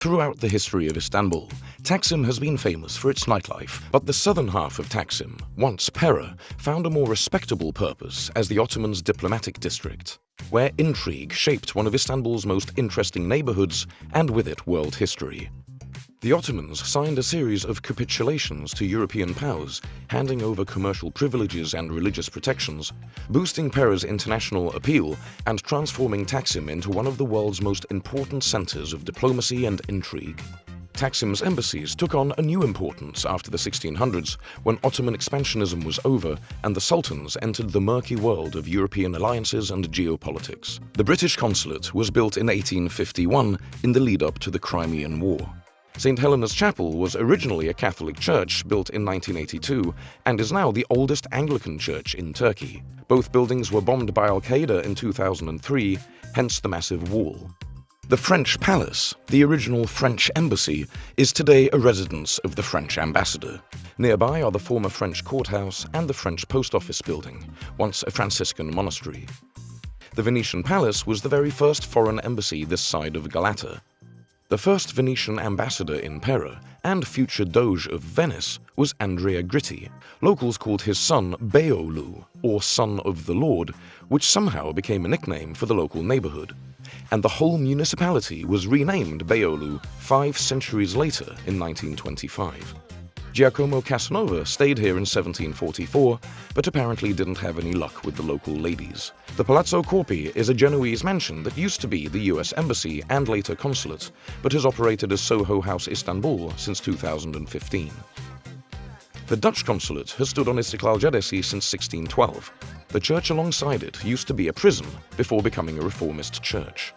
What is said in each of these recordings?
Throughout the history of Istanbul, Taksim has been famous for its nightlife, but the southern half of Taksim, once Pera, found a more respectable purpose as the Ottomans' diplomatic district, where intrigue shaped one of Istanbul's most interesting neighborhoods and with it world history. The Ottomans signed a series of capitulations to European powers, handing over commercial privileges and religious protections, boosting Pera's international appeal and transforming Taksim into one of the world's most important centers of diplomacy and intrigue. Taksim's embassies took on a new importance after the 1600s, when Ottoman expansionism was over and the sultans entered the murky world of European alliances and geopolitics. The British consulate was built in 1851 in the lead-up to the Crimean War. St. Helena's Chapel was originally a Catholic church built in 1982 and is now the oldest Anglican church in Turkey. Both buildings were bombed by Al-Qaeda in 2003, hence the massive wall. The French Palace, the original French embassy, is today a residence of the French ambassador. Nearby are the former French courthouse and the French post office building, once a Franciscan monastery. The Venetian Palace was the very first foreign embassy this side of Galata. The first Venetian ambassador in Pera and future Doge of Venice was Andrea Gritti. Locals called his son Beyoğlu, or Son of the Lord, which somehow became a nickname for the local neighborhood. And the whole municipality was renamed Beyoğlu 5 centuries later in 1925. Giacomo Casanova stayed here in 1744, but apparently didn't have any luck with the local ladies. The Palazzo Corpi is a Genoese mansion that used to be the US Embassy and later consulate, but has operated as Soho House Istanbul since 2015. The Dutch consulate has stood on Istiklal Caddesi since 1612. The church alongside it used to be a prison before becoming a reformist church.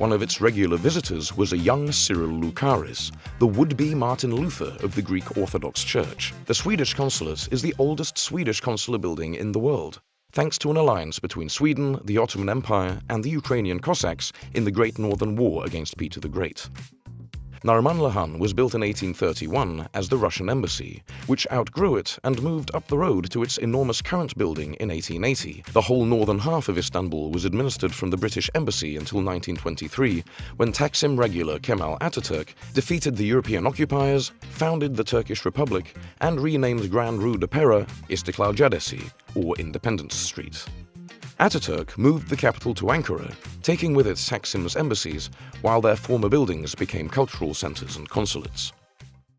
One of its regular visitors was a young Cyril Lucaris, the would-be Martin Luther of the Greek Orthodox Church. The Swedish consulate is the oldest Swedish consular building in the world, thanks to an alliance between Sweden, the Ottoman Empire, and the Ukrainian Cossacks in the Great Northern War against Peter the Great. Narimanli was built in 1831 as the Russian embassy, which outgrew it and moved up the road to its enormous current building in 1880. The whole northern half of Istanbul was administered from the British Embassy until 1923, when Taksim regular Kemal Atatürk defeated the European occupiers, founded the Turkish Republic, and renamed Grand Rue de Pera Istiklal Caddesi, or Independence Street. Atatürk moved the capital to Ankara, taking with it Taksim's embassies, while their former buildings became cultural centers and consulates.